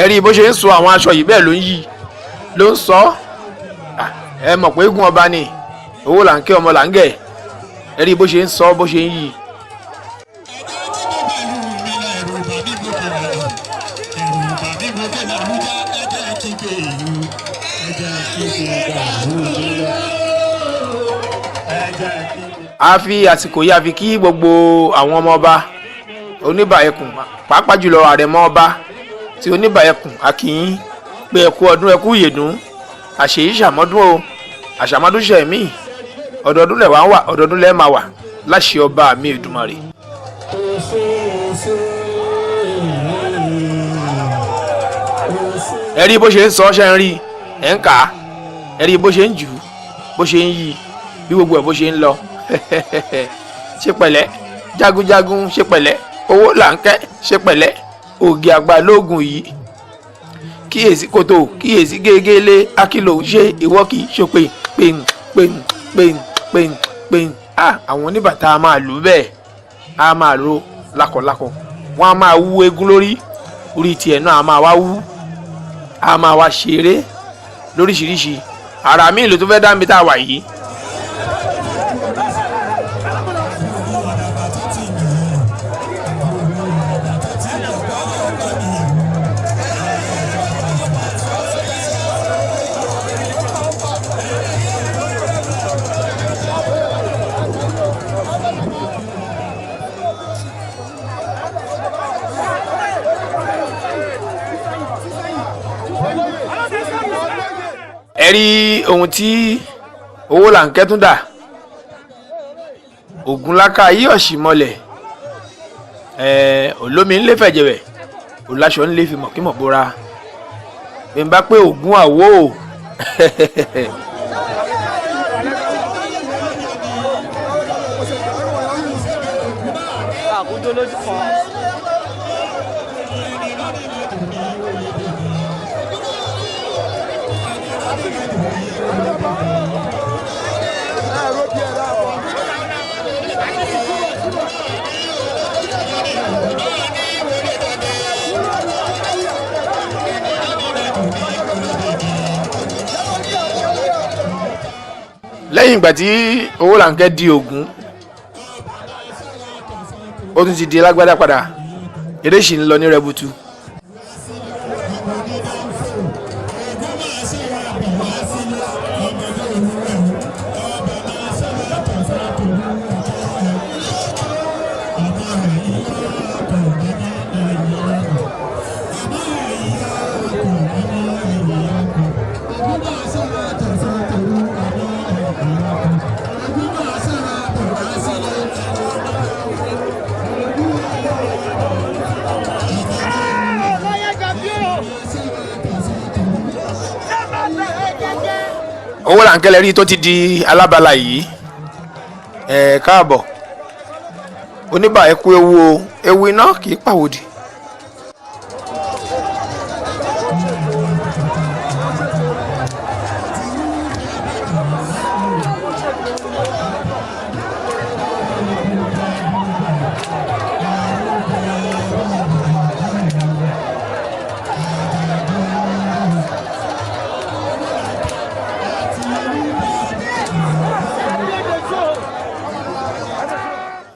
ẹ̀rí bó ṣe ń sọ àwọn aṣọ yìí bẹ́ẹ̀ ló ń yí ló ń sọ ẹ mọ̀ pé eégún ọba ni Owolanke ọmọ làǹgẹ̀ ẹ̀rí bó ṣe ń sọ bó ṣe ń yí. a fi àsìkò yìí a fi kí gbogbo àwọn ọmọ ọba Oniba Ẹkùn pàápàá jùlọ àrẹ̀mọ ọba tí Oniba Ẹkùn akínyìn pé ẹ kú ọdún ẹ kú ìyèdún àṣèyí ṣàmọ́dún o àṣàmọ́dún ṣẹ̀mí ọdọọdún lẹ̀ wá ń wà ọdọọdún lẹ̀ máa wà láṣẹ ọba mi Èdùmàrè. ẹ rí bó ṣe ń sọ ṣe ń rí ẹ̀ ń kà á ẹ rí bó ṣe ń jù ú bó ṣe ń yí bí gbogbo ẹ̀ bó ṣe ń lọ ṣe pẹ̀lẹ́ jagunjagun ṣe pẹ̀lẹ́ Owolanke ṣe pẹ̀lẹ́ ògì àgbà lóògùn yìí kíyèsí kòtò kíyèsí gégélé akílò ṣe ìwọ kì í ṣòpin pin àwọn oníbàtà a máa lù bẹ́ẹ̀ a máa ro lákọ̀lákọ̀ wọ́n a máa wú eégún lórí orí tiẹ̀ náà a máa wá wú a máa wá ṣeré lóríṣiríṣi ara mi ìlú tó fẹ́ dá mi tá a wà yìí. ẹ rí ohun tí Owolanke tún dà Ògúnláka yí ọ̀sì mọ́lẹ̀ olómi ńlẹ́ fẹ̀jẹ̀wẹ̀ òláṣọ ńlẹ́ fi mọ̀kímọ̀ bóra bí n bá pé Ògún àwò lẹ́yìn ìgbà tí Owolanke di Ògún ó tún ti di lágbádá padà eré sì ń lọ ní rẹbutu. Owolanke lẹ rí tó ti di alábala yìí. Káàbọ̀ Oniba ẹ kú ewu o, ewu iná kì í pàwòdì.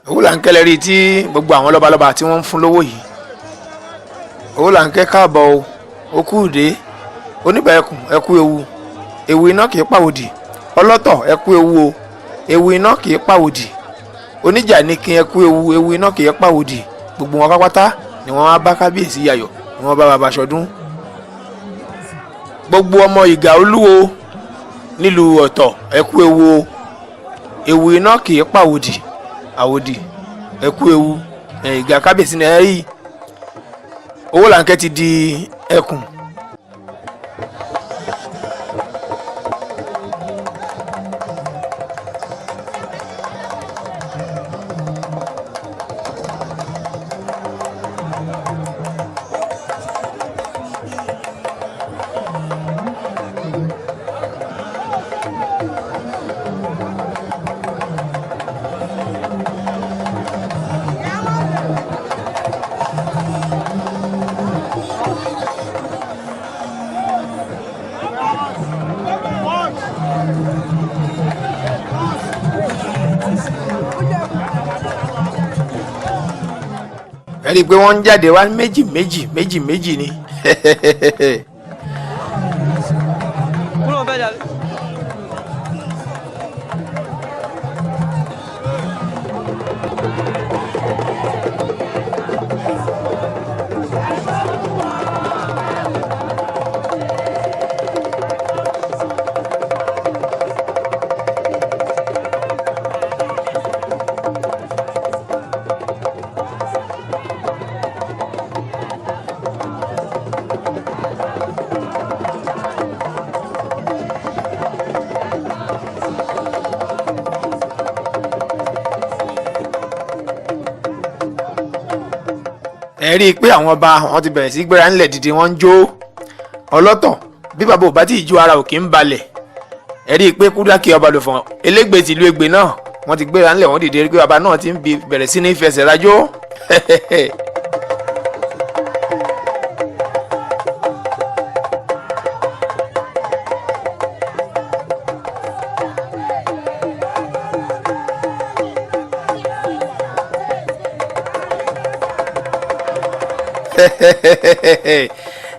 Owolanke lẹ rí tí gbogbo àwọn lọ́balọ́ba tí wọ́n ń fún lówó yìí. Owolanke káàbọ̀ o kú ìdè. Oniba ẹkùn ẹ kú ewu, ewu iná kì í pàwòdì. Ọlọ́tọ̀ ẹ kú ewu o, ewu iná kì í pàwòdì. Oníjà ní kí ẹ kú ewu, ewu iná kì í pàwòdì. Gbogbo wọn pápátá ni wọ́n wá bá kábíyèsí yayọ̀, ni wọ́n bá bàbá ṣọdún. Gbogbo ọmọ ìgà olúwo nílùú ọ̀tọ̀ ẹ kú ewu o, ewu iná kì í pàwòdì. Àwòdì ẹ kú ewu, ìgà kábíyèsí ni ẹ rí. Owolanke ti di ẹkùn. Ẹ rí i pé wọ́n ń jáde wá méjì ni. Kúrò bẹ́ẹ̀ jáde. Ẹ rí i pé àwọn ọba wọn ti bẹ̀rẹ̀ sí gbéra ńlẹ̀ dìde, wọ́n ń jó. Ọlọ́tọ̀ bí bàbá ò bá tí ì jó ara òkè ń balẹ̀. Ẹ rí i pé Kúdákì ọba lò fún elégbè tìlú Ègbè náà wọ́n ti gbéra ńlẹ̀, wọ́n dìde, rí i pé bàbá náà ti ń bẹ̀rẹ̀ sí ní fẹsẹ̀ rajó.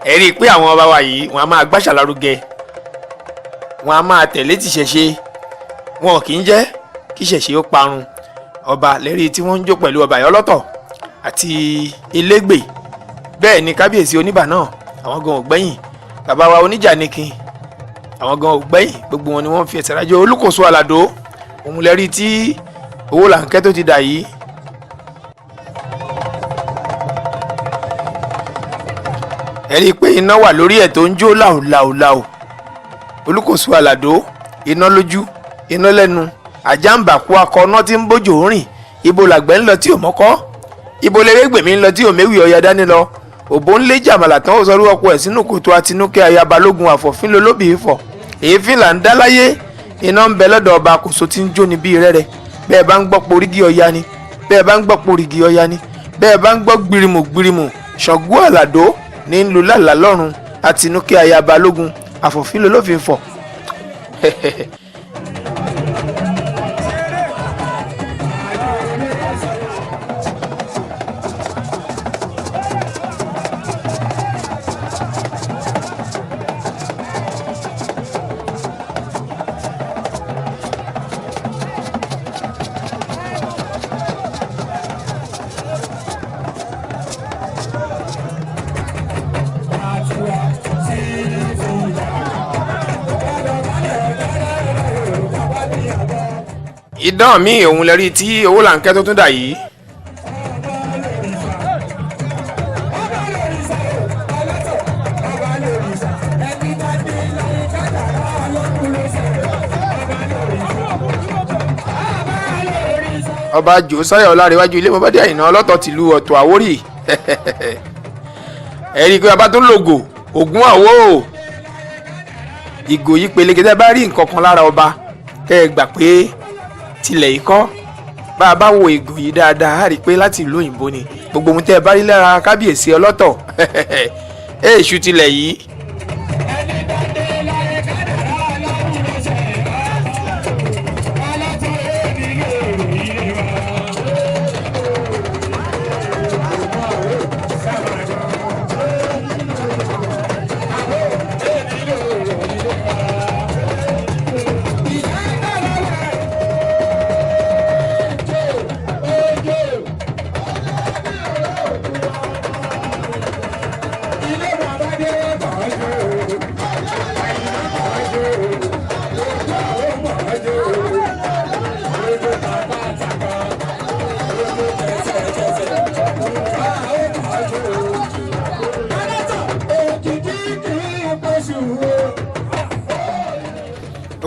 Ẹ rí i pé àwọn ọba wa yìí wọ́n á máa gbàṣà lárugẹ, wọ́n á máa tẹ̀lé tìṣẹ̀ṣe, wọn kì í jẹ́ kí ṣẹ̀ṣe ó parun. Ọba lẹ́rí tí wọ́n ń jó pẹ̀lú ọba Ọlọ́tọ̀ àti elégbè. Bẹ́ẹ̀ ni kábíyèsí Oniba náà àwọn gan ò gbẹ́yìn. Bàbá wa Oníjà nìkin àwọn gan ò gbẹ́yìn. Gbogbo wọn ni wọ́n fi ẹsẹ̀ rájò. Olúkòso Àlàdó òun lẹ́rí tí Owolanke tó ti dà yìí. Ẹ rí i pé iná wà lórí ẹ̀ tó ń jó láòláòláò. Olúkòso Àlàdó iná lójú, iná lẹ́nu, àjàǹbàkú akọ náà tí ń bójò rìn. Ibo làgbẹ̀ ń lọ tí ò mọ́kọ́, ibo lẹ́rẹ́gbẹ̀mí ń lọ tí ò méwì ọ̀yà dání lọ. Òbó ń lé jàmàlà tán ó sọ orúkọ ẹ̀ sínú kòtò Àtinúkẹ́ aya Balógun àfọ̀fín lolóbì ìfọ̀. Èéfín là ń dá láyé, iná ń bẹ lọ́dọ̀ ọba Kòso tí ń jó ní bí rẹ́rẹ́. Bẹ́ẹ̀ bá ń gbọ́ porígì ọya ni, bẹ́ẹ̀ bá ń gbọ́ porígì ọya ni, bẹ́ẹ̀ bá ń gbọ́ gbirimu gbirimu Ṣàngó Àlàdó ní ń lu lálàá lọ́run Àtinúkẹ́ aya Balógun àfọ̀fín lolóbì ìfọ̀. Idán mi òun lè rí tí Owolanke tó tún dà yìí. ọba Josiah Ọlárẹ̀wájú ilé mọ́bádé Àyìnà ọlọ́tọ̀ tìlú Ọ̀tọ̀ Àwórì ẹ̀rí pé bàbá tó lògò Ògún àwò ìgò yìí peléke tẹ́ bá rí nǹkan kan lára ọba kẹ́ ẹ gbà pé tilẹ̀ yìí kọ́ bá a bá wo ìgò yìí dáadáa á rí i pé láti ìlú òyìnbó ni gbogbo ohun tẹ́ ẹ bá rí lára kábíyèsí ọlọ́tọ̀ èṣù tilẹ̀ yìí.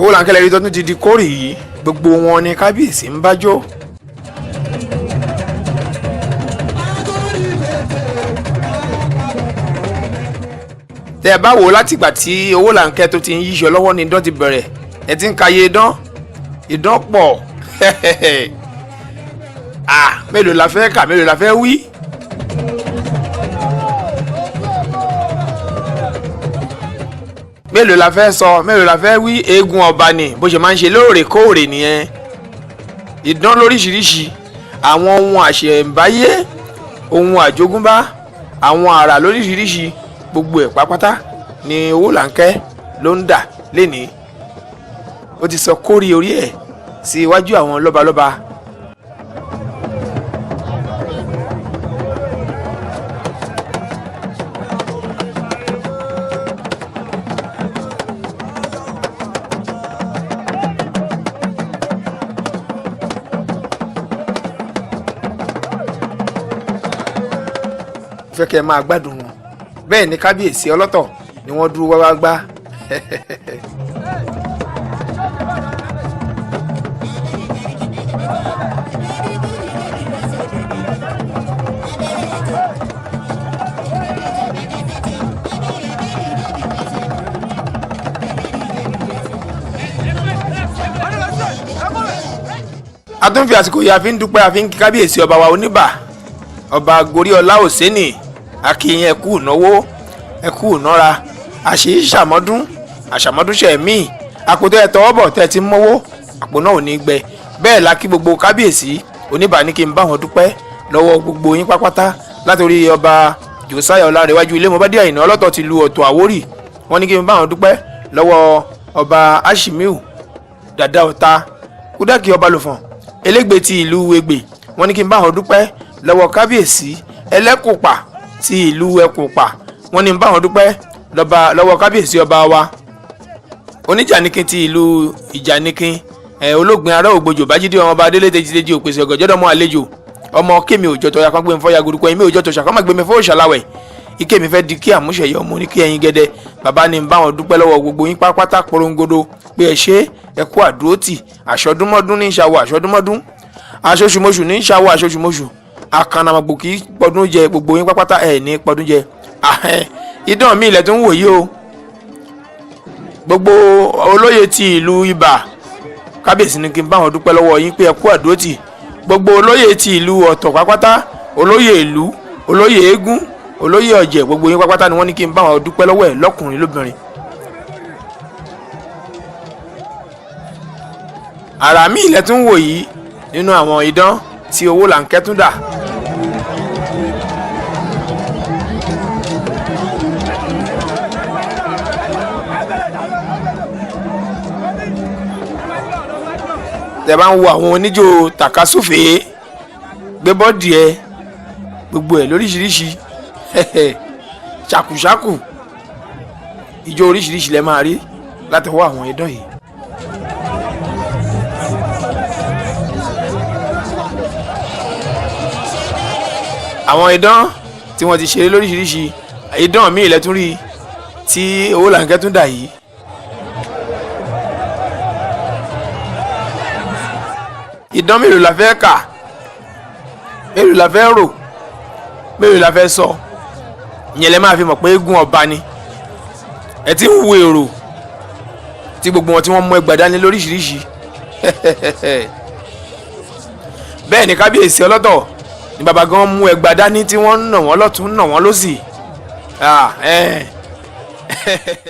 Owolanke lẹ́rí tó tún ti di kórè yìí gbogbo wọn ni kábíyèsí ń bá jó. tẹ́ ẹ bá wò látìgbà tí Owolanke tó ti ń yíṣọ lọ́wọ́ ni idán ti bẹ̀rẹ̀ ẹ ti ń kàyé idán pọ̀ mélòó la fẹ́ kà mélòó la fẹ́ wí. mélòó la fẹ́ sọ mélòó la fẹ́ wí. eégún ọba ni bó ṣe máa ń ṣe lóòrèkóòrè nìyẹn. idán lóríṣiríṣi àwọn ohun àṣẹ̀ǹbáyé ohun àjogúnbá àwọn àrà lóríṣiríṣi gbogbo ẹ̀ pápátá ni Owolanke ló ń dà lénìí. ó ti sọ kórí orí ẹ̀ sí iwájú àwọn lọ́balọ́ba. fẹ́ kẹ́ ẹ máa gbádùn wọn bẹ́ẹ̀ ni kábíyèsí ọlọ́tọ̀ ni wọ́n dúró wá gbá. a tún fi àsìkò yìí a fi ń dúpẹ́ a fi ń kí kábíyèsí ọba wa Oníbà ọba Goríọlá Òsénì akínyìn ẹkú ìnáwó ẹkú ìnára àṣàmọ́dúnṣe míì àpótò ẹ̀tọ́ ọ̀bọ̀ tẹ́ ti ń mọ́wó àpò náà ò ní gbẹ bẹ́ẹ̀ la kí gbogbo kábíyèsí Oníbà ní kí n bá wọn dúpẹ́ lọ́wọ́ gbogbo yín pápátá látòrí ọba Josiah Ọlárẹ̀wájú ilé mọ́bádé Àyìnà ọlọ́tọ̀ ti lu Ọ̀tọ̀ Àwórì wọ́n ní kí n bá wọn dúpẹ́ lọ́wọ́ ọba Ashimiu Dàda Ọ̀tà Kúdákì ọba Lòfọ̀n elégbè ti ìlú Ẹ̀gbẹ́ wọ́n ní kí n bá wọn dúpẹ́ lọ́wọ́ kábíyèsí Ẹlẹ́kùpà ti ìlú Ẹkùpà wọ́n ní n bá wọn dúpẹ́ lọ́wọ́ kábíyèsí ọba wa Oníjànikin ti ìlú Ìjànikin olóògbé ará ògbójò Bájídé ọmọ Adélé tejiteji òpèsè ọgọjọdọmọ àlejò ọmọ kémi òjọtọ ya kan gbé mi fọyà gurukọ ẹmí òjọtọ ṣàkọmọ gbé mi fọ òṣàláwẹ ike mi fẹ́ di kí àmúṣẹyẹ ọmọ ní kí ẹyin gẹdẹ bàbá ní n bá wọn dúpẹ́ lọ́wọ́ gbogbo yín pápátá porongodo pé ẹ ṣe ẹ kú àdúrótì àṣọdúnmọ́dún ní ìṣàwọ̀ àṣọdúnmọ́dún aṣoṣùmọ́ṣù ní ìṣàwọ̀ àṣoṣùmọ́ṣù àkànnàmọ̀gbò kì í pọdún jẹ gbogbo yín pápátá ẹ̀ ní pọdún jẹ idán mi ilẹ̀ tó ń wò yí o gbogbo olóyè ti ìlú Ibà kábíyèsí ni kí n bá wọn dúpẹ́ lọ́wọ́ yín pé ẹ kú àdúrótì gbogbo olóyè ti ìlú Ọ̀tọ̀ pápátá olóyè ìlú olóyè eégún olóyè ọ̀jẹ̀ gbogbo yín pápátá ni wọ́n ní kí n bá wọn dúpẹ́ lọ́wọ́ ẹ̀ lọ́kùnrin lóbìnrin. àrà mi ilẹ̀ tó ń wò yí nínú àwọn idán tí Owolanke tún dà. tẹ́ bá ń wo àwọn oníjó tàkasúfèé gbé bọ́ọ̀dì ẹ gbogbo ẹ̀ lóríṣiríṣi ṣàkùṣàkù ìjó oríṣiríṣi lẹ máa rí láti wá àwọn idán yìí. àwọn idán tí wọ́n ti ṣeré lóríṣiríṣi idán míì lẹ́tún rí tí Owolanke tún dà yìí. idán mélòó la fẹ́ kà mélòó la fẹ́ rò mélòó la fẹ́ sọ ìyẹn lẹ máa fi mọ̀ pé eégún ọba ni ẹ ti ń wo èrò tí gbogbo wọn tí wọ́n mú ẹgbàá dání lóríṣiríṣi bẹ́ẹ̀ ni kábíyèsí ọlọ́tọ̀ ni bàbá gan mú ẹgbàá dání tí wọ́n ń nà wọ́n lọ́tún nà wọ́n lósì.